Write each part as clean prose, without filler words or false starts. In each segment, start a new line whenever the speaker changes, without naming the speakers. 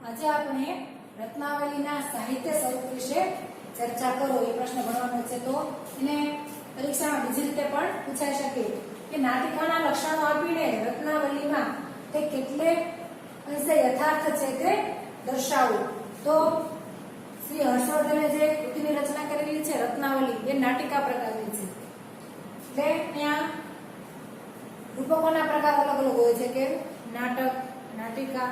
આજે આપણે રત્નાવલીના સાહિત્ય સ્વરૂપ વિશે ચર્ચા કરો એ પ્રશ્ન ભણવાનો છે। તો એને પરીક્ષામાં બીજી રીતે પણ પૂછાઈ શકે કે નાટિકાના લક્ષણો આપીને રત્નાવલીમાં તે કેટલે અંશે યથાર્થ છે તે દર્શાવો। તો શ્રી હર્ષવર્ધને જે કૃતિની રચના કરેલી છે રત્નાવલી એ નાટિકા પ્રકારની છે। એટલે અહીંયા રૂપકોના પ્રકાર અલગ અલગ હોય છે કે નાટક, નાટિકા,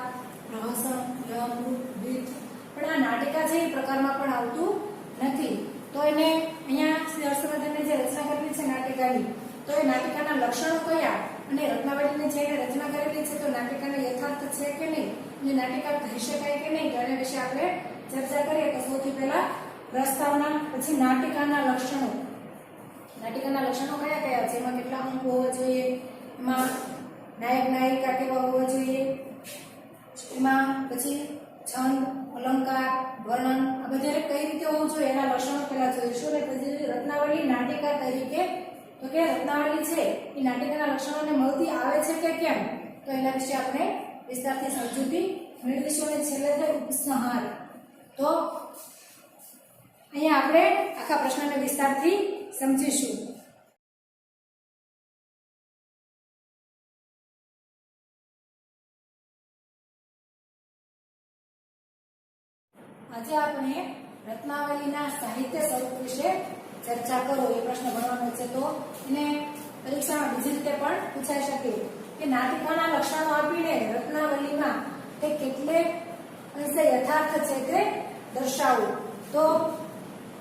પ્રહસન, યમરૂપ, ગીત। પણ આ નાટિકા છે એ પ્રકારમાં પણ આવતું નથી। તો એને અહીંયા શ્રી હર્ષવર્ધને જે રચના કરેલી છે નાટિકાની, તો એ નાટિકાના લક્ષણો કયા અને રત્નાવલીની જે રચના કરેલી છે તો નાટિકાને યથાર્થ છે કે નહીં, એ નાટિકા કહી શકાય કે નહીં, તેના વિશે આપણે ચર્ચા કરીએ। તો સૌથી પહેલા પ્રસ્તાવના, પછી નાટિકાના લક્ષણો। નાટિકાના લક્ષણો કયા કયા છે, એમાં કેટલા અંક હોવા જોઈએ, એમાં નાયક નાયિકા કેવા હોવા જોઈએ, એમાં પછી છંદ, અલંકાર, વર્ણન આ બધે કઈ રીતે હોવું જોઈએ એના લક્ષણો પહેલા જોઈશું। અને પછી રત્નાવલી નાટિકા તરીકે, તો કે રત્નાવલી છે એ નાટિકાના લક્ષણોને મળતી આવે છે કે કેમ, તો એના વિશે આપણે વિસ્તારથી સમજૂતી મેળવીશું। અને છેલ્લે છે ઉપસંહાર। તો અહીંયા આપણે આખા પ્રશ્નને વિસ્તારથી સમજીશું। આજે આપણે રત્નાવલીના સાહિત્ય સ્વરૂપ વિશે ચર્ચા કરો એ પ્રશ્ન ભણવાનો છે। તો એને પરીક્ષામાં બીજી રીતે પણ પૂછાઈ શકે કે નાટિકાના લક્ષણો આપીને રત્નાવલીમાં તે કેટલે અંશે યથાર્થ છે તે દર્શાવો। તો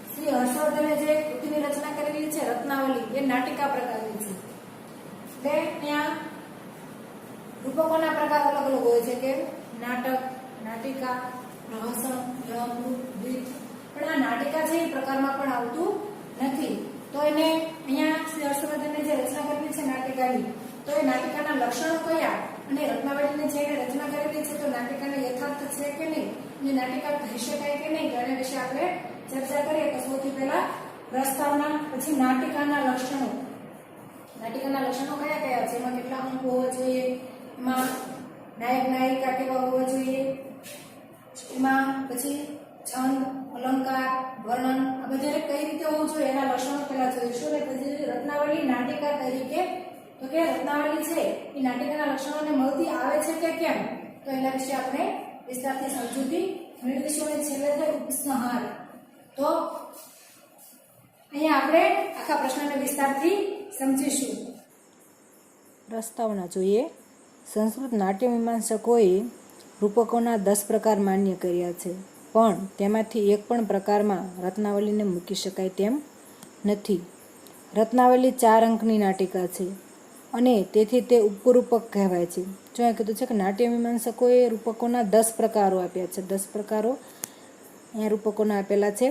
શ્રી હર્ષવર્ધને જે કૃતિની રચના કરેલી છે રત્નાવલી એ નાટિકા પ્રકારની છે। એટલે અહીંયા રૂપકોના પ્રકાર અલગ અલગ હોય છે કે નાટક, નાટિકા, પ્રહસન, યમરૂપ, ગીત। પણ આ નાટિકા છે એ પ્રકારમાં પણ આવતું નથી। તો એને અહીંયા શ્રી હર્ષવર્ધને જે રચના કરેલી છે નાટિકાની, તો એ નાટિકાના લક્ષણો કયા અને રત્નાવલીને જે રચના કરેલી છે તો નાટિકાને યથાર્થ છે કે નહીં, એ નાટિકા કહી શકાય કે નહીં, તેના વિશે આપણે ચર્ચા કરીએ। તો સૌથી પહેલા પ્રસ્તાવના, પછી નાટિકાના લક્ષણો। નાટિકાના લક્ષણો કયા કયા છે, એમાં કેટલા અંક હોવા જોઈએ, એમાં નાયક નાયિકા કેવા હોવા જોઈએ, એમાં પછી છંદ, અલંકાર, વર્ણન આ બધે કઈ રીતે હોવું જોઈએ એના લક્ષણો પહેલા જોઈશું। અને પછી રત્નાવલી નાટિકા તરીકે, તો કે રત્નાવલી છે એ નાટિકાના લક્ષણોને મળતી આવે છે કે કેમ, તો એના વિશે આપણે વિસ્તારથી સમજૂતી મેળવીશું। અને છેલ્લે છે ઉપસંહાર। તો અહીંયા આપણે આખા પ્રશ્નને વિસ્તારથી સમજીશું।
પ્રસ્તાવના જોઈએ। સંસ્કૃત નાટ્ય મીમાંસકોએ રૂપકોના 10 પ્રકાર માન્ય કર્યા છે, પણ તેમાંથી એક પણ પ્રકારમાં રત્નાવલીને મૂકી શકાય તેમ નથી। રત્નાવલી 4 અંકની નાટિકા છે અને તેથી તે ઉપરૂપક કહેવાય છે। જો એ કીધું છે કે નાટ્ય મીમાંસકોએ રૂપકોના 10 પ્રકારો આપ્યા છે। 10 પ્રકારો અહીંયા રૂપકોના આપેલા છે।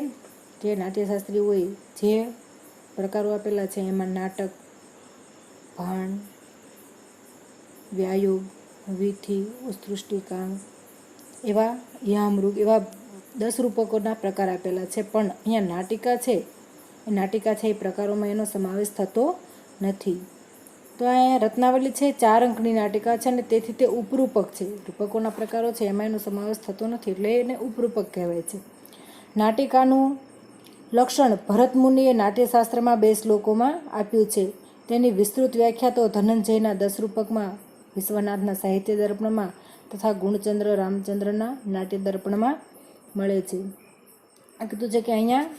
જે નાટ્યશાસ્ત્રીઓએ જે પ્રકારો આપેલા છે એમાં નાટક, ભાણ, વ્યાયોગ, વિધિ, ઉત્સૃષ્ટિકા એવા યામરૂપ એવા 10 રૂપકોના પ્રકાર આપેલા છે। પણ અહીંયા નાટિકા છે એ પ્રકારોમાં એનો સમાવેશ થતો નથી। તો અહીંયા રત્નાવલી છે 4 અંકની નાટિકા છે અને તેથી તે ઉપરૂપક છે। રૂપકોના પ્રકારો છે એમાં એનો સમાવેશ થતો નથી એટલે એને ઉપરૂપક કહેવાય છે। નાટિકાનું લક્ષણ ભરતમુનિએ નાટ્યશાસ્ત્રમાં 2 શ્લોકોમાં આપ્યું છે। તેની વિસ્તૃત વ્યાખ્યા તો ધનંજયના 10 રૂપકમાં, વિશ્વનાથના સાહિત્ય દર્પણમાં તથા ગુણચંદ્ર રામચંદ્રના નાટ્ય દર્પણમાં મળે છે। આ કીધું છે કે અહીંયા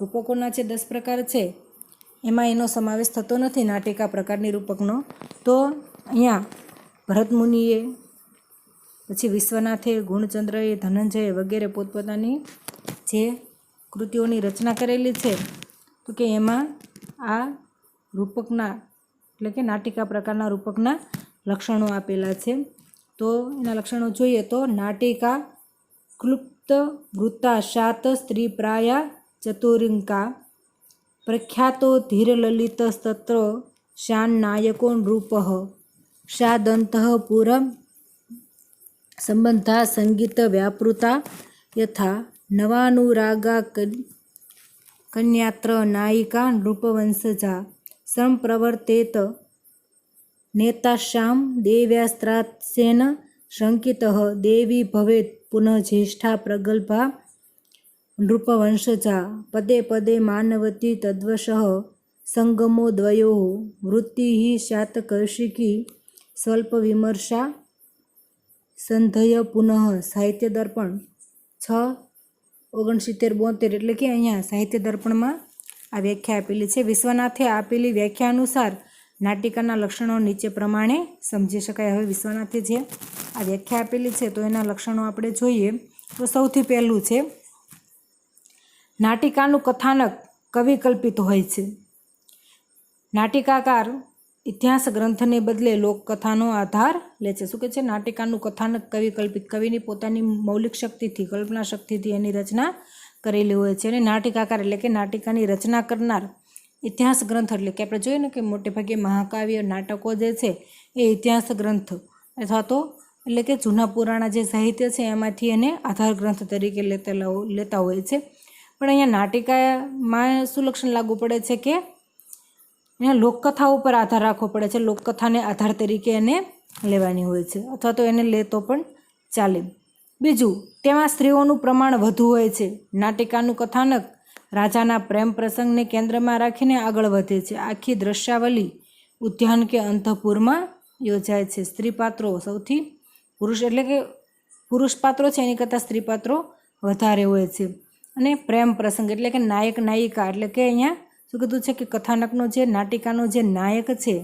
રૂપકોના જે 10 પ્રકાર છે એમાં એનો સમાવેશ થતો નથી નાટિકા પ્રકારની રૂપકનો। તો અહીંયા ભરતમુનિએ, પછી વિશ્વનાથે, ગુણચંદ્રએ, ધનંજયે વગેરે પોતપોતાની જે કૃતિઓની રચના કરેલી છે તો કે એમાં આ રૂપકના એટલે કે નાટિકા પ્રકારના રૂપકના લક્ષણો આપેલા છે। તો એના લક્ષણો જોઈએ તો નાટિકા ક્લુપ્ત વૃત્તા શાત સ્ત્રી પ્રાયા ચતુરિંકા પ્રખ્યાતો ધીરલલિત સ્તત્ર શાન નાયકો નૃપ શાદંત પુરમ સંબંધા સંગીત વ્યાપૃતા યથા નવાનુરાગા કન્યાત્ર નાયિકા નૃપવંશજા સંપ્રવર્તેત નેતાશ્યામ દેવ્યાસ્ત્રાસ્યેન શંકિતઃ દેવી ભવેત પુનઃ જ્યેષ્ઠા પ્રગલ્ભા નૃપવંશજા પદે પદે માનવતી તદ્વશઃ સંગમો દ્વયો વૃત્તિ સ્યાત કૌશિકી સ્વલ્પ વિમર્શા સંધય પુનઃ. સાહિત્ય દર્પણ 6/69-72 એટલે કે અહીંયા સાહિત્ય દર્પણમાં આ વ્યાખ્યા આપેલી છે. વિશ્વનાથે આપેલી વ્યાખ્યા અનુસાર નાટિકાના લક્ષણો નીચે પ્રમાણે સમજી શકાય. હવે વિશ્વનાથે જે આ વ્યાખ્યા આપેલી છે તો એના લક્ષણો આપણે જોઈએ તો સૌથી પહેલું છે નાટિકાનું કથાનક કવિકલ્પિત હોય છે. નાટિકાકાર ઇતિહાસ ગ્રંથને બદલે લોકકથાનો આધાર લે છે. શું કહે છે? નાટિકાનું કથાનક કવિકલ્પિત, કવિની પોતાની મૌલિક શક્તિથી, કલ્પના શક્તિથી એની રચના કરેલી હોય છે. અને નાટિકાકાર એટલે કે નાટિકાની રચના કરનાર ઇતિહાસ ગ્રંથ એટલે કે આપણે જોઈએ ને કે મોટે ભાગે મહાકાવ્ય નાટકો જે છે એ ઇતિહાસ ગ્રંથ અથવા તો એટલે કે જૂના પુરાણા જે સાહિત્ય છે એમાંથી એને આધાર ગ્રંથ તરીકે લેતા હોય છે. પણ અહીંયા નાટિકામાં શું લક્ષણ લાગુ પડે છે કે અહીંયા લોકકથા ઉપર આધાર રાખવો પડે છે. લોકકથાને આધાર તરીકે એને લેવાની હોય છે અથવા તો એને લેતો પણ ચાલે. બીજું, તેમાં સ્ત્રીઓનું પ્રમાણ વધુ હોય છે. નાટિકાનું કથાનક રાજાના પ્રેમ પ્રસંગને કેન્દ્રમાં રાખીને આગળ વધે છે. આખી દ્રશ્યાવલી ઉદ્યાન કે અંતઃપુરમાં યોજાય છે. સ્ત્રી પાત્રો સૌથી પુરુષ એટલે કે પુરુષ પાત્રો છે એની કરતાં સ્ત્રી પાત્રો વધારે હોય છે. અને પ્રેમ પ્રસંગ એટલે કે નાયક નાયિકા એટલે કે અહીંયા શું કીધું છે કે કથાનકનો જે નાટિકાનો જે નાયક છે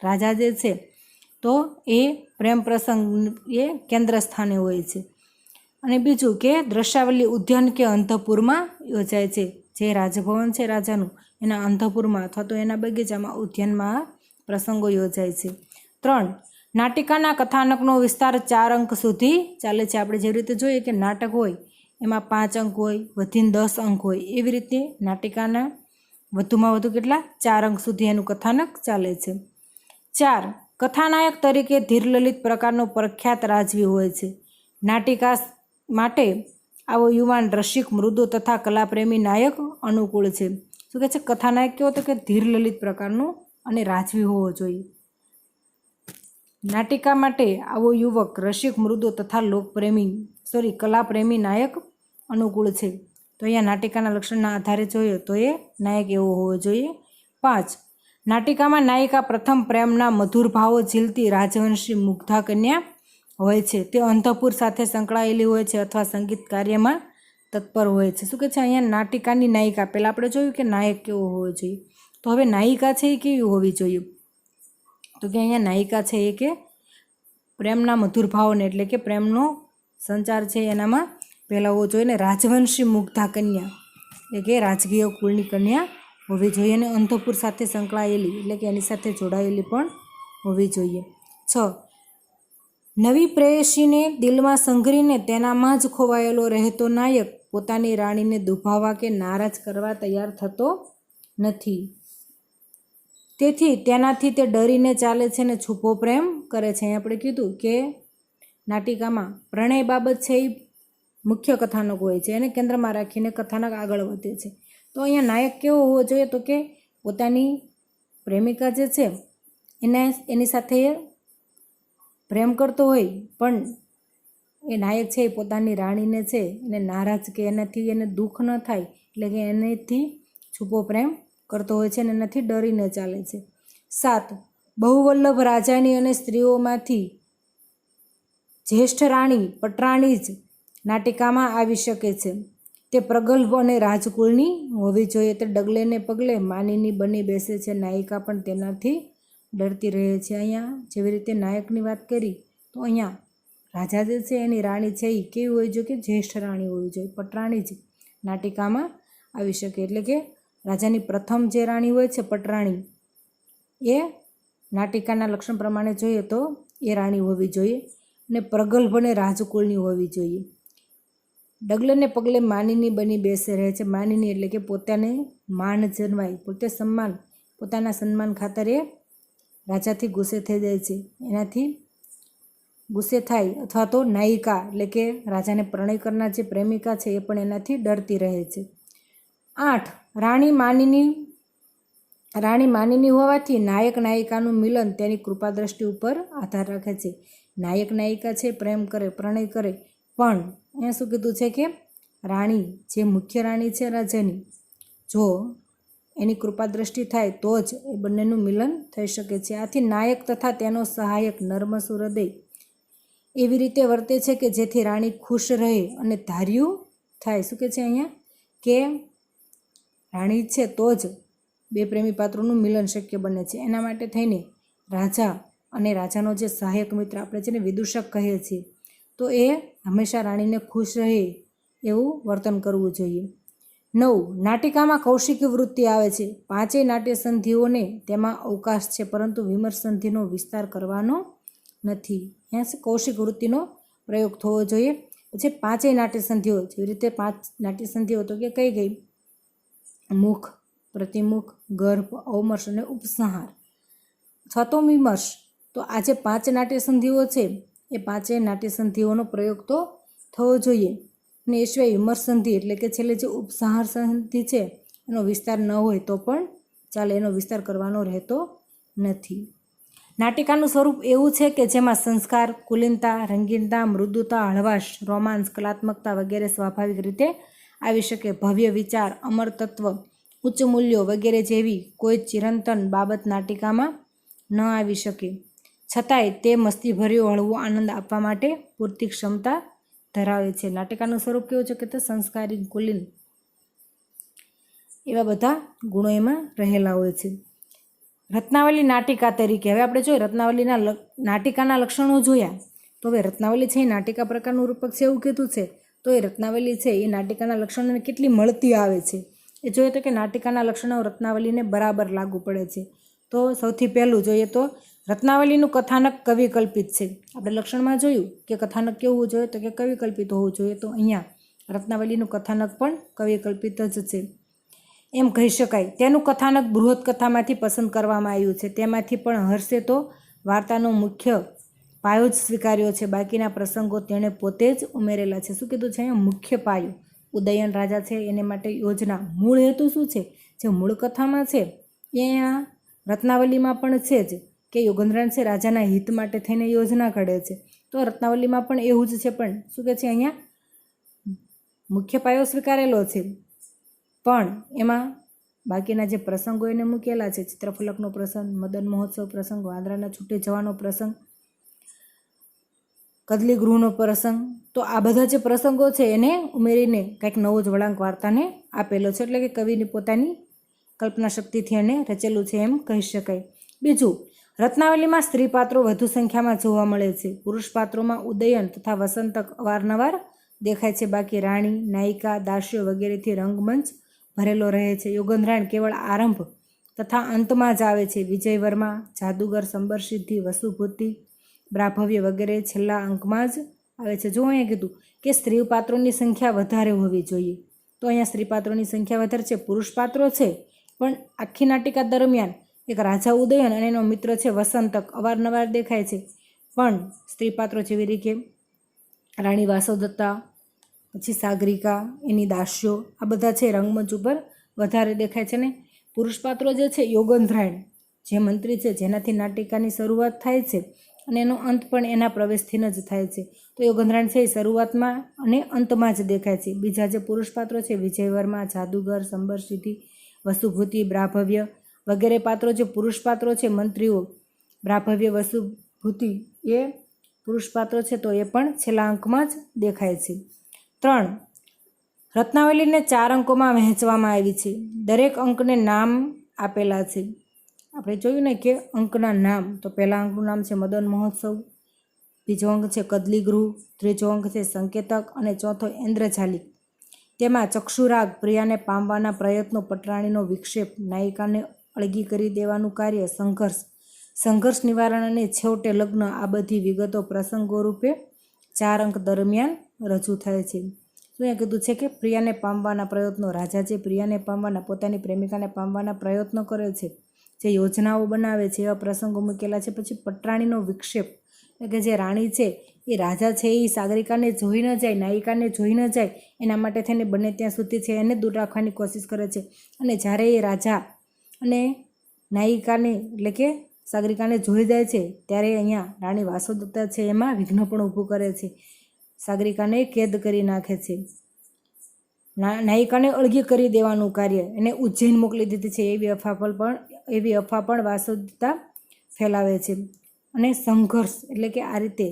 રાજા જે છે તો એ પ્રેમ પ્રસંગ એ કેન્દ્ર સ્થાને હોય છે. અને બીજું કે દ્રશ્યાવલી ઉદ્યાન કે અંતઃપુરમાં યોજાય છે. જે રાજભવન છે રાજાનું એના અંતઃપુરમાં અથવા તો એના બગીચામાં ઉદ્યાનમાં પ્રસંગો યોજાય છે. 3, નાટિકાના કથાનકનો વિસ્તાર 4 અંક સુધી ચાલે છે. આપણે જે રીતે જોઈએ કે નાટક હોય એમાં 5 અંક હોય, વધીને 10 અંક હોય, એવી રીતે નાટિકાના વધુમાં વધુ કેટલા 4 અંક સુધી એનું કથાનક ચાલે છે. 4, કથાનાયક તરીકે ધીરલલિત પ્રકારનો પ્રખ્યાત રાજવી હોય છે. નાટિકા માટે આવો યુવાન રસિક મૃદુ તથા કલાપ્રેમી નાયક અનુકૂળ છે. શું કહે છે? કથાનાયક કેવો તો કે ધીરલલિત પ્રકારનો અને રાજવી હોવો જોઈએ. નાટિકા માટે આવો યુવક રસિક મૃદુ તથા કલાપ્રેમી નાયક અનુકૂળ છે. તો અહીંયા નાટિકાના લક્ષણના આધારે જોઈએ તો એ નાયક એવો હોવો જોઈએ. 5, નાટિકામાં નાયિકા પ્રથમ પ્રેમના મધુર ભાવો ઝીલતી રાજવંશી મુગ્ધા કન્યા હોય છે. તે અંતઃપુર સાથે સંકળાયેલી હોય છે અથવા સંગીત કાર્યમાં તત્પર હોય છે. શું કહે છે? અહીંયા નાટિકાની નાયિકા, પહેલાં આપણે જોયું કે નાયક કેવો હોવો જોઈએ, તો હવે નાયિકા છે એ કેવી હોવી જોઈએ? તો કે અહીંયા નાયિકા છે એ કે પ્રેમના મધુર ભાવોને એટલે કે પ્રેમનો સંચાર છે એનામાં પહેલાં હોવો જોઈએ. ને રાજવંશી મુગ્ધા કન્યા એટલે કે રાજકીય કુળની કન્યા હોવી જોઈએ અને અંતઃપુર સાથે સંકળાયેલી એટલે કે એની સાથે જોડાયેલી પણ હોવી જોઈએ. 6, નવી પ્રેયસીને દિલમાં સંઘરીને તેનામાં જ ખોવાયેલો રહેતો નાયક પોતાની રાણીને દુભાવવા કે નારાજ કરવા તૈયાર થતો નથી. તેથી તેનાથી તે ડરીને ચાલે છે અને છૂપો પ્રેમ કરે છે. આપણે કીધું કે નાટિકામાં પ્રણય બાબત છે એ મુખ્ય કથાનક હોય છે, એને કેન્દ્રમાં રાખીને કથાનક આગળ વધે છે. તો અહીંયા નાયક કેવો હોવો જોઈએ? તો કે પોતાની પ્રેમિકા જે છે એની સાથે પ્રેમ કરતો હોય પણ એ નાયક છે એ પોતાની રાણીને છે એને નારાજ કે એનાથી એને દુઃખ ન થાય એટલે કે એનેથી છૂપો પ્રેમ કરતો હોય છે અને એનાથી ડરીને ચાલે છે. 7, બહુવલ્લભ રાજાની અને સ્ત્રીઓમાંથી જ્યેષ્ઠ રાણી પટરાણી જ નાટિકામાં આવી શકે છે. તે પ્રગલ્ભ અને રાજકુળની હોવી જોઈએ. તે ડગલે ને પગલે માનીની બની બેસે છે. નાયિકા પણ તેનાથી ડરતી રહે છે. અહીંયા જેવી રીતે નાયકની વાત કરી તો અહીંયા રાજા જે છે એની રાણી છે એ કેવી હોવી જોઈએ? કે જ્યેષ્ઠ રાણી હોવી જોઈએ. પટરાણી જ નાટિકામાં આવી શકે એટલે કે રાજાની પ્રથમ જે રાણી હોય છે પટરાણી એ નાટિકાના લક્ષણ પ્રમાણે જોઈએ તો એ રાણી હોવી જોઈએ અને પ્રગલ્ભ અને રાજકુળની હોવી જોઈએ. ડગલે ને પગલે માનીની બની બેસે રહે છે. માનીની એટલે કે પોતાને માન જન્માય, પોતાના સન્માન ખાતર એ રાજાથી ગુસ્સે થઈ જાય છે. એનાથી ગુસ્સે થાય અથવા તો નાયિકા એટલે કે રાજાને પ્રણય કરનાર જે પ્રેમિકા છે એ પણ એનાથી ડરતી રહે છે. 8, રાણી માનીની હોવાથી નાયક નાયિકાનું મિલન તેની કૃપા દ્રષ્ટિ ઉપર આધાર રાખે છે. નાયક નાયિકા છે પ્રેમ કરે, પ્રણય કરે પણ અહીંયા શું કીધું છે કે રાણી જે મુખ્ય રાણી છે રાજાની, જો એની કૃપા દ્રષ્ટિ થાય તો જ એ બંનેનું મિલન થઈ શકે છે. આથી નાયક તથા તેનો સહાયક નર્મસુ હૃદય એવી રીતે વર્તે છે કે જેથી રાણી ખુશ રહે અને ધાર્યું થાય. શું કહે છે અહીંયા કે રાણી છે તો જ બે પ્રેમી પાત્રોનું મિલન શક્ય બને છે. એના માટે થઈને રાજા અને રાજાનો જે સહાયક મિત્ર આપણે જેને વિદૂષક કહીએ છીએ, તો એ હંમેશા રાણીને ખુશ રહે એવું વર્તન કરવું જોઈએ. 9. નાટિકામાં કૌશિકી વૃત્તિ આવે છે. 5 નાટ્ય સંધિઓને તેમાં અવકાશ છે, પરંતુ વિમર્શ સંધિનો વિસ્તાર કરવાનો નથી. અહીંયા કૌશિક વૃત્તિનો પ્રયોગ થવો જોઈએ. પછી 5 નાટ્ય સંધિઓ, જેવી રીતે 5 નાટ્ય સંધિઓ તો કે કઈ ગઈ? મુખ, પ્રતિમુખ, ગર્ભ, અવમર્શ અને ઉપસંહાર અથવા તો વિમર્શ. તો આ જે 5 નાટ્ય સંધિઓ છે એ 5 નાટ્ય સંધિઓનો પ્રયોગ તો થવો જોઈએ. અને એ સિવાય વિમર્શ સંધિ એટલે કે છેલ્લે જે ઉપસંહાર સંધિ છે એનો વિસ્તાર ન હોય તો પણ ચાલે, એનો વિસ્તાર કરવાનો રહેતો નથી. નાટિકાનું સ્વરૂપ એવું છે કે જેમાં સંસ્કાર, કુલીનતા, રંગીનતા, મૃદુતા, હળવાશ, રોમાન્સ, કલાત્મકતા વગેરે સ્વાભાવિક રીતે આવી શકે. ભવ્ય વિચાર, અમર તત્વ, ઉચ્ચ મૂલ્યો વગેરે જેવી કોઈ ચિરંતન બાબત નાટિકામાં ન આવી શકે, છતાંય તે મસ્તીભર્યો હળવો આનંદ આપવા માટે પૂરતી ક્ષમતા ધરાવે છે. નાટિકાનું સ્વરૂપ કેવું છે કે તે સંસ્કારી, કુલીન એવા બધા ગુણો એમાં રહેલા હોય છે. રત્નાવલી નાટિકા તરીકે હવે આપણે જોઈએ રત્નાવલીના નાટિકાના લક્ષણો જોયા. તો હવે રત્નાવલી છે એ નાટિકા પ્રકારનું રૂપક છે એવું કીધું છે. તો એ રત્નાવલી છે એ નાટિકાના લક્ષણોને કેટલી મળતી આવે છે એ જોઈએ તો કે નાટિકાના લક્ષણો રત્નાવલીને બરાબર લાગુ પડે છે. તો સૌથી પહેલું જોઈએ તો રત્નાવલીનું કથાનક કવિ કલ્પિત છે. આપણે લક્ષણમાં જોયું કે કથાનક કેવું જોઈએ તો કે કવિ કલ્પિત હોવું જોઈએ. તો અહીંયા રત્નાવલીનું કથાનક પણ કવિ કલ્પિત જ છે એમ કહી શકાય. તેનું કથાનક બૃહદ કથામાંથી પસંદ કરવામાં આવ્યું છે. તેમાંથી પણ હર્ષે તો વાર્તાનો મુખ્ય પાયો જ સ્વીકાર્યો છે. બાકીના પ્રસંગો તેણે પોતે જ ઉમેરેલા છે. શું કીધું છે અહીંયા? મુખ્ય પાયો. ઉદયન રાજા છે એને માટે યોજના. મૂળ હેતુ શું છે? જે મૂળ કથામાં છે એ અહીંયા રત્નાવલીમાં પણ છે જ કે યોગેન્દ્રન છે રાજાના હિત માટે થઈને યોજના ઘડે છે. તો રત્નાવલીમાં પણ એવું જ છે. પણ શું કહે છે અહીંયા? મુખ્ય પાયો સ્વીકારેલો છે, પણ એમાં બાકીના જે પ્રસંગો એને મૂકેલા છે, ચિત્રફલકનો પ્રસંગ, મદન મહોત્સવ પ્રસંગ, વાંદરાના છૂટે જવાનો પ્રસંગ, કદલી ગૃહનો પ્રસંગ, તો આ બધા જે પ્રસંગો છે એને ઉમેરીને કંઈક નવો જ વળાંક વાર્તાને આપેલો છે. એટલે કે કવિની પોતાની કલ્પના શક્તિથી એને રચેલું છે એમ કહી શકાય. બીજું, રત્નાવલીમાં સ્ત્રી પાત્રો વધુ સંખ્યામાં જોવા મળે છે. પુરુષ પાત્રોમાં ઉદયન તથા વસંતક અવારનવાર દેખાય છે. બાકી રાણી, નાયિકા, દાસીઓ વગેરેથી રંગમંચ ભરેલો રહે છે. યોગેન્દ્રાયણ કેવળ આરંભ તથા અંતમાં જ આવે છે. વિજયવર્મા, જાદુગર, સંબરસિદ્ધિ, વસુભૂતિ, બ્રાભવ્ય વગેરે છેલ્લા અંકમાં જ આવે છે. જો અહીંયા કીધું કે સ્ત્રી પાત્રોની સંખ્યા વધારે હોવી જોઈએ, તો અહીંયા સ્ત્રી પાત્રોની સંખ્યા વધારે છે. પુરુષ પાત્રો છે પણ આખી નાટિકા દરમિયાન એક રાજા ઉદયન અને એનો મિત્ર છે વસંતક અવારનવાર દેખાય છે. પણ સ્ત્રી પાત્રો જેવી રીતે રાણી વાસોદત્તા, પછી સાગરિકા, એની દાસીઓ, આ બધા છે રંગમંચ ઉપર વધારે દેખાય છે. ને પુરુષ પાત્રો જે છે યોગેન્દ્રાયણ જે મંત્રી છે જેનાથી નાટિકાની શરૂઆત થાય છે અને એનો અંત પણ એના પ્રવેશથી જ થાય છે. તો યોગેન્દ્રાયણ છે એ શરૂઆતમાં અને અંતમાં જ દેખાય છે. બીજા જે પુરુષ પાત્રો છે વિજયવર્મા, જાદુગર, સંબરસિદ્ધિ, વસુભૂતિ, બ્રાભવ્ય વગેરે પાત્રો જે પુરુષ પાત્રો છે, મંત્રીઓ, બ્રાભવ્ય, વસુભૂતિ એ પુરુષ પાત્રો છે, તો એ પણ છેલ્લા અંકમાં જ દેખાય છે. 3. રત્નાવલીને 4 અંકોમાં વહેંચવામાં આવી છે. દરેક અંકને નામ આપેલા છે. આપણે જોયું ને કે અંકના નામ, તો પહેલા અંકનું નામ છે મદન મહોત્સવ, બીજો અંક છે કદલી ગૃહ, ત્રીજો અંક છે સંકેતક અને ચોથો ઇન્દ્રજાલિક. તેમાં ચક્ષુરાગ, પ્રિયાને પામવાના પ્રયત્નો, પટરાણીનો વિક્ષેપ, નાયિકાને અળગી કરી દેવાનું કાર્ય, સંઘર્ષ નિવારણ અને છેવટે લગ્ન, આ બધી વિગતો પ્રસંગો રૂપે 4 અંક દરમિયાન રજૂ થાય છે. તો અહીંયા કીધું છે કે પ્રિયાને પામવાના પ્રયત્નો, રાજા જે પ્રિયાને પામવાના, પોતાની પ્રેમિકાને પામવાના પ્રયત્નો કરે છે, જે યોજનાઓ બનાવે છે, એવા પ્રસંગો મૂકેલા છે. પછી પટરાણીનો વિક્ષેપ એટલે કે જે રાણી છે એ રાજા છે એ સાગરિકાને જોઈ ન જાય, નાયિકાને જોઈ ન જાય એના માટે થઈને બને ત્યાં સુધી છે એને દૂર રાખવાની કોશિશ કરે છે. અને જ્યારે એ રાજા અને નાયિકાને એટલે કે સાગરિકાને જોઈ જાય છે ત્યારે અહીંયા રાણી વાસોદત્તા છે એમાં વિઘ્ન પણ ઊભું કરે છે. સાગરિકાને કેદ કરી નાખે છે. નાયિકાને અળગી કરી દેવાનું કાર્ય એને ઉજ્જૈન મોકલી દીધી છે એવી અફવા પણ વાસુદત્તા ફેલાવે છે. અને સંઘર્ષ એટલે કે આ રીતે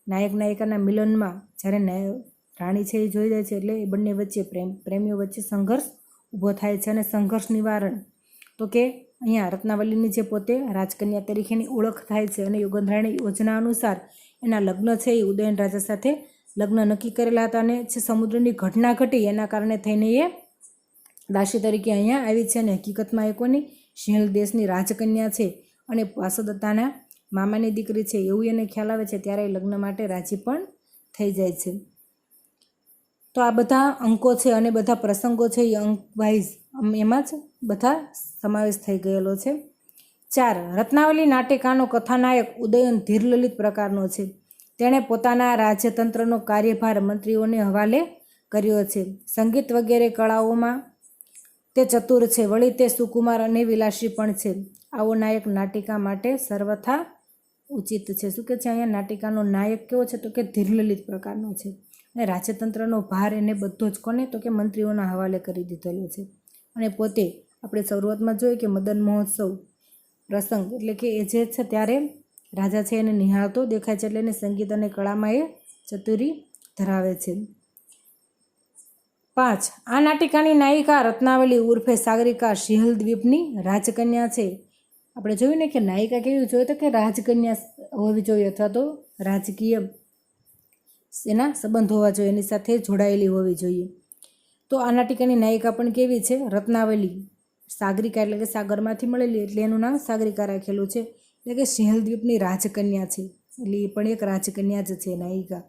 નાયક નાયિકાના મિલનમાં જ્યારે રાણી છે એ જોઈ જાય છે એટલે એ બંને વચ્ચે પ્રેમીઓ વચ્ચે સંઘર્ષ ઊભો થાય છે. અને સંઘર્ષ નિવારણ તો કે અહીંયા રત્નાવલીની જે પોતે રાજકન્યા તરીકેની ઓળખ થાય છે અને યુગંધરાની યોજના અનુસાર એના લગ્ન છે એ ઉદયન રાજા સાથે લગ્ન નક્કી કરેલા હતા. અને જે સમુદ્રની ઘટના ઘટી એના કારણે થઈને એ દાસી તરીકે અહીંયા આવી છે. અને હકીકતમાં એ કોની સિંહલ દેશની રાજકન્યા છે અને વાસુદત્તાના મામાની દીકરી છે એવું એને ખ્યાલ આવે છે ત્યારે એ લગ્ન માટે રાજી પણ થઈ જાય છે. તો આ બધા અંકો છે અને બધા પ્રસંગો છે એ અંક વાઇઝ એમાં જ બધા સમાવેશ થઈ ગયેલો છે. 4. રત્નાવલી નાટિકાનો કથાનાયક ઉદયન ધીરલલિત પ્રકારનો છે. તેણે પોતાના રાજ્યતંત્રનો કાર્યભાર મંત્રીઓને હવાલે કર્યો છે. સંગીત વગેરે કળાઓમાં તે ચતુર છે. વળી તે સુકુમાર અને વિલાસી પણ છે. આવો નાયક નાટિકા માટે સર્વથા ઉચિત છે. શું કે છે અહીંયા નાટિકાનો નાયક કેવો છે તો કે ધીરલલિત પ્રકારનો છે. અને રાજ્યતંત્રનો ભાર એને બધો જ કોને તો કે મંત્રીઓના હવાલે કરી દીધેલો છે. અને પોતે આપણે શરૂઆતમાં જોઈએ કે મદન મહોત્સવ પ્રસંગ એટલે કે એ જે છે ત્યારે રાજા છે એને નિહાળતો દેખાય છે એટલે એને સંગીત અને કળામાં એ ચતુરી ધરાવે છે. 5. આ નાટિકાની નાયિકા રત્નાવલી ઉર્ફે સાગરિકા સિંહલ દ્વીપની રાજકન્યા છે. આપણે જોયું ને કે નાયિકા કેવી જોઈએ તો કે રાજકન્યા હોવી જોઈએ અથવા તો રાજકીય એના સંબંધ હોવા જોઈએ, એની સાથે જોડાયેલી હોવી જોઈએ. તો આ નાટિકાની નાયિકા પણ કેવી છે? રત્નાવલી. સાગરિકા એટલે કે સાગરમાંથી મળેલી એટલે એનું નામ સાગરિકા રાખેલું છે. એટલે કે સિંહલ દ્વીપની રાજકન્યા છે એટલે એ પણ એક રાજકન્યા જ છે નાયિકા.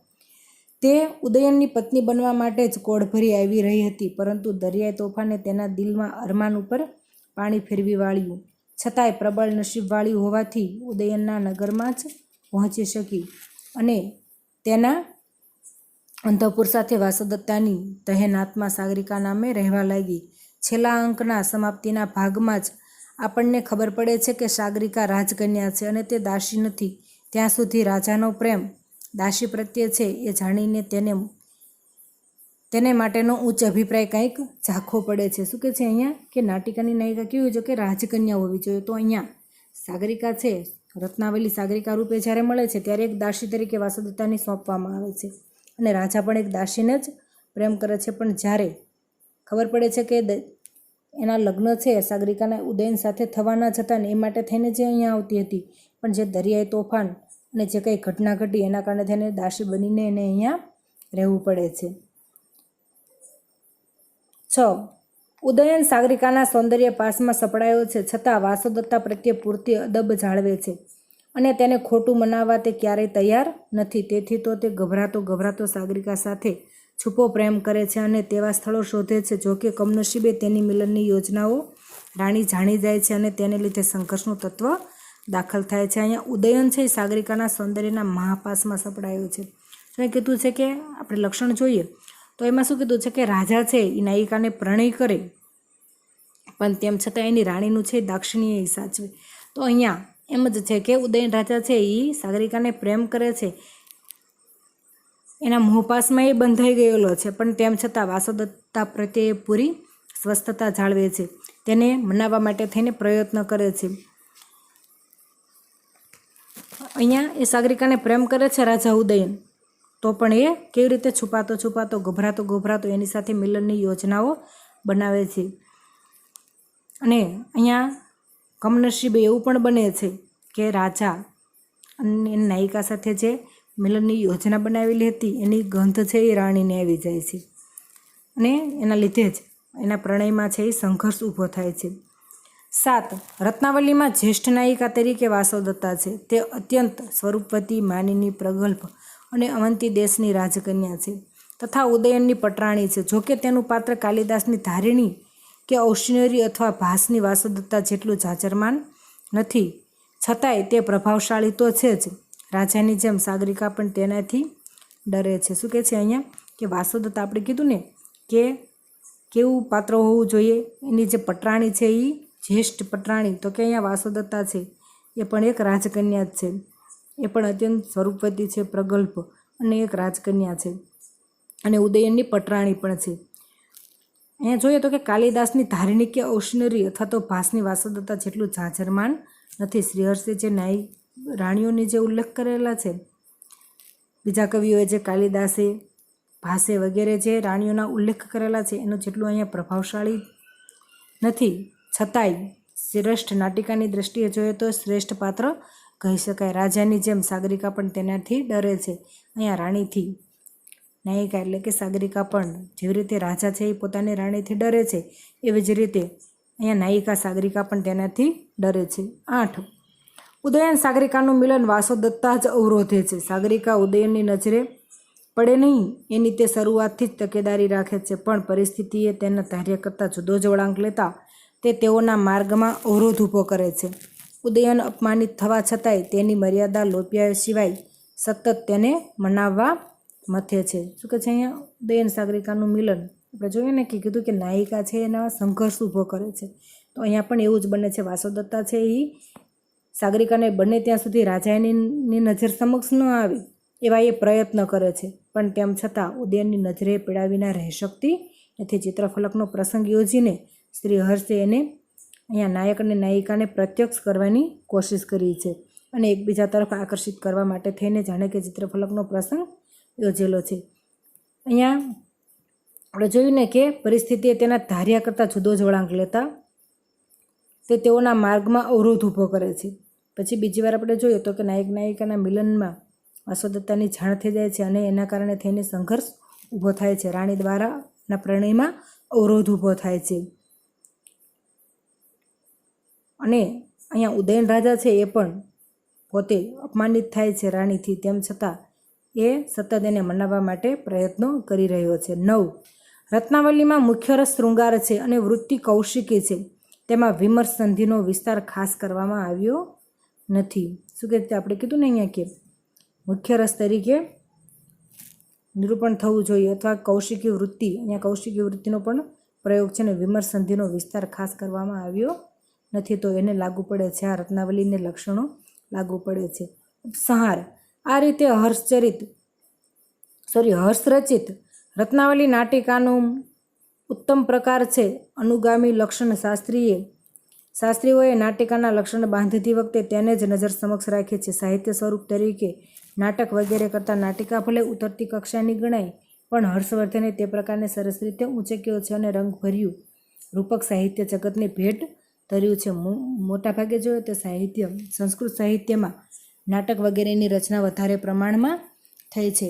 તે ઉદયનની પત્ની બનવા માટે જ કોળભરી આવી રહી હતી, પરંતુ દરિયાઈ તોફાને તેના દિલમાં અરમાન ઉપર પાણી ફેરવી વાળ્યું. છતાંય પ્રબળ નસીબવાળી હોવાથી ઉદયનના નગરમાં જ પહોંચી શકી અને તેના અંધપુર સાથે વાસુદત્તાની તહેનાતમાં સાગરિકા નામે રહેવા લાગી. છેલ્લા અંકના સમાપ્તિના ભાગમાં જ આપણને ખબર પડે છે કે સાગરિકા રાજકન્યા છે અને તે દાસી નથી. ત્યાં સુધી રાજાનો પ્રેમ દાસી પ્રત્યે છે એ જાણીને તેને માટેનો ઉચ્ચ અભિપ્રાય કંઈક ઝાંખો પડે છે. શું કે છે અહીંયા કે નાટિકાની નાયિકા કેવી હોય છે કે રાજકન્યા હોવી જોઈએ. તો અહીંયા સાગરિકા છે રત્નાવલી સાગરિકા રૂપે જ્યારે મળે છે ત્યારે એક દાસી તરીકે વાસુદત્તાની સોંપવામાં આવે છે અને રાજા પણ એક દાસીને જ પ્રેમ કરે છે. પણ જ્યારે ખબર પડે છે કે એના લગ્ન છે સાગરિકાના ઉદયન સાથે થવાના જ હતા ને એ માટે થઈને જે અહીંયા આવતી હતી, પણ જે દરિયાઈ તોફાન અને જે કંઈ ઘટના ઘટી એના કારણે થઈને દાસી બનીને એને અહીંયા રહેવું પડે છે. 6. ઉદયન સાગરિકાના સૌંદર્ય પાસમાં સપડાયો છે, છતાં વાસુદત્તા પ્રત્યે પૂરતી અદબ જાળવે છે અને તેને ખોટું મનાવવા તે ક્યારેય તૈયાર નથી. તેથી તો તે ગભરાતો સાગરિકા સાથે છુપો પ્રેમ કરે છે અને તેવા સ્થળો શોધે છે. જોકે કમનસીબે તેની મિલનની યોજનાઓ રાણી જાણી જાય છે અને તેને લીધે સંઘર્ષનું તત્વ દાખલ થાય છે. અહીંયા ઉદયન છે એ સાગરિકાના સૌંદર્યના મહાપાસમાં સપડાયો છે. શું કીધું છે કે આપણે લક્ષણ જોઈએ તો એમાં શું કીધું છે કે રાજા છે એ નાયિકાને પ્રણય કરે પણ તેમ છતાં એની રાણીનું છે દાક્ષિણીય સાચવે. તો અહીંયા એમ જ છે કે ઉદયન રાજા છે એ સાગરિકાને પ્રેમ કરે છે, એના મોહપાસમાં એ બંધાઈ ગયેલો છે, પણ તેમ છતાં વાસુદત્તા પ્રત્યે પૂરી સ્વસ્થતા જાળવે છે. તેને મનાવવા માટે થઈને પ્રયત્ન કરે છે. અહીંયા એ સાગરિકાને પ્રેમ કરે છે રાજા ઉદયન, તો પણ એ કેવી રીતે છુપાતો ગભરાતો એની સાથે મિલનની યોજનાઓ બનાવે છે. અને અહીંયા કમનસીબે એવું પણ બને છે કે રાજા અને નાયિકા સાથે જે મિલનની યોજના બનાવેલી હતી એની ગંધ છે એ રાણીને આવી જાય છે અને એના લીધે જ એના પ્રણયમાં છે એ સંઘર્ષ ઊભો થાય છે. 7. રત્નાવલીમાં જ્યેષ્ઠ નાયિકા તરીકે વાસુદત્તા છે. તે અત્યંત સ્વરૂપવતી, માનિની, પ્રગલ્ભ અને અવંતી દેશની રાજકન્યા છે તથા ઉદયનની પટરાણી છે. જોકે તેનું પાત્ર કાલિદાસની ધારિણી કે ઔશિનરી અથવા ભાસની વાસુદત્તા જેટલું જાજરમાન નથી, છતાંય તે પ્રભાવશાળી તો છે જ. રાજાની જેમ સાગરિકા પણ તેનાથી ડરે છે. શું કહે છે અહીંયા કે વાસુદત્તા આપણે કીધું ને કે કેવું પાત્ર હોવું જોઈએ, એની જે પટરાણી છે એ જ્યેષ્ઠ પટરાણી, તો કે અહીંયા વાસુદત્તા છે એ પણ એક રાજકન્યા જ છે. એ પણ અત્યંત સ્વરૂપવતી છે, પ્રગલ્ભ અને એક રાજકન્યા છે અને ઉદયનની પટરાણી પણ છે. અહીંયા જોઈએ તો કે કાલિદાસની ધાર્મિક કે ઔશનરી અથવા તો ભાસની વાસોદત્તા જેટલું જાજરમાન નથી. શ્રીહર્ષે જે નાયક રાણીઓની જે ઉલ્લેખ કરેલા છે, બીજા કવિઓએ જે કાલિદાસે ભાસે વગેરે જે રાણીઓના ઉલ્લેખ કરેલા છે એનું જેટલું અહીંયા પ્રભાવશાળી નથી. છતાંય શ્રેષ્ઠ નાટિકાની દ્રષ્ટિએ જોઈએ તો શ્રેષ્ઠ પાત્ર કહી શકાય. રાજાની જેમ સાગરિકા પણ તેનાથી ડરે છે. અહીંયા રાણીથી નાયિકા એટલે કે સાગરિકા પણ જેવી રીતે રાજા છે એ પોતાની રાણીથી ડરે છે, એવી જ રીતે અહીંયા નાયિકા સાગરિકા પણ તેનાથી ડરે છે. 8. ઉદયન સાગરિકાનું મિલન વાસોદત્તા જ અવરોધે છે. સાગરિકા ઉદયનની નજરે પડે નહીં એની તે શરૂઆતથી જ તકેદારી રાખે છે, પણ પરિસ્થિતિએ તેના ધાર્ય કરતાં જુદો જ વળાંક લેતા તે તેઓના માર્ગમાં અવરોધ ઊભો કરે છે. ઉદયન અપમાનિત થવા છતાંય તેની મર્યાદા લોપ્યા સિવાય સતત તેને મનાવવા મથે છે. શું કહે છે અહીંયા? ઉદયન સાગરિકાનું મિલન આપણે જોઈએ ને કે કીધું કે નાયિકા છે એના સંઘર્ષ ઊભો કરે છે, તો અહીંયા પણ એવું જ બને છે. વાસોદત્તા છે એ સાગરિકાને બને ત્યાં સુધી રાજાની નજર સમક્ષ ન આવે એવા એ પ્રયત્ન કરે છે, પણ તેમ છતાં ઉદયનની નજરે પીડા વિના રહી શકતી નથી. ચિત્રફલકનો પ્રસંગ યોજીને શ્રી હર્ષે એને અહીંયા નાયક અને નાયિકાને પ્રત્યક્ષ કરવાની કોશિશ કરી છે અને એકબીજા તરફ આકર્ષિત કરવા માટે થઈને જાણે કે ચિત્રફલકનો પ્રસંગ યોજેલો છે. અહીંયા આપણે જોયું ને કે પરિસ્થિતિએ તેના ધાર્યા કરતાં જુદો જ વળાંક લેતા તે તેઓના માર્ગમાં અવરોધ ઊભો કરે છે. પછી બીજી વાર આપણે જોઈએ તો કે નાયક નાયિકાના મિલનમાં વાસોદત્તાની જાણ થઈ જાય છે અને એના કારણે થઈને સંઘર્ષ ઊભો થાય છે. રાણી દ્વારાના પ્રણયમાં અવરોધ ઊભો થાય છે. અને અહીંયા ઉદયન રાજા છે એ પણ પોતે અપમાનિત થાય છે રાણીથી, તેમ છતાં એ સતત એને મનાવવા માટે પ્રયત્નો કરી રહ્યો છે. 9. રત્નાવલીમાં મુખ્ય રસ શૃંગાર છે અને વૃત્તિ કૌશિકી છે. તેમાં વિમર્શ સંધિનો વિસ્તાર ખાસ કરવામાં આવ્યો નથી. શું કે આપણે કીધું ને અહીંયા કે મુખ્ય રસ તરીકે નિરૂપણ થવું જોઈએ અથવા કૌશિકી વૃત્તિ, અહીંયા કૌશિકી વૃત્તિનો પણ પ્રયોગ છે ને વિમર્શ સંધિનો વિસ્તાર ખાસ કરવામાં આવ્યો નથી, તો એને લાગુ પડે છે. આ રત્નાવલીને લક્ષણો લાગુ પડે છે. ઉપસંહાર. આ રીતે હર્ષરચિત રત્નાવલી નાટિકાનું ઉત્તમ પ્રકાર છે. અનુગામી લક્ષણ શાસ્ત્રીઓએ નાટિકાના લક્ષણ બાંધતી વખતે તેને જ નજર સમક્ષ રાખે છે. સાહિત્ય સ્વરૂપ તરીકે નાટક વગેરે કરતાં નાટિકા ભલે ઉતરતી કક્ષાની ગણાય, પણ હર્ષવર્ધને તે પ્રકારને સરસ રીતે ઊંચક્યો છે અને રંગભર્યું રૂપક સાહિત્ય જગતને ભેટ ધર્યું છે. મોટાભાગે જોઈએ તો સંસ્કૃત સાહિત્યમાં નાટક વગેરેની રચના વધારે પ્રમાણમાં થઈ છે.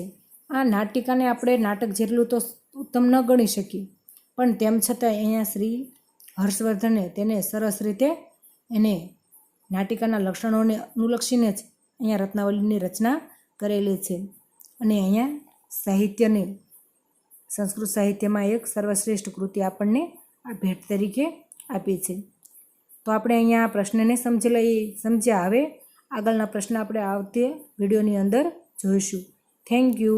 આ નાટિકાને આપણે નાટક જેટલું તો ઉત્તમ ન ગણી શકીએ, પણ તેમ છતાં અહીંયા શ્રી હર્ષવર્ધને તેને સરસ રીતે એને નાટિકાના લક્ષણોને અનુલક્ષીને જ અહીંયા રત્નાવલીની રચના કરેલી છે અને અહીંયા સાહિત્યને સંસ્કૃત સાહિત્યમાં એક સર્વશ્રેષ્ઠ કૃતિ આપણને આ ભેટ તરીકે આપી છે. તો આપણે અહીંયા આ પ્રશ્નને સમજ્યા. હવે આગળના પ્રશ્ન આપણે આવતી વિડીયોની અંદર જોઈશું. Thank you.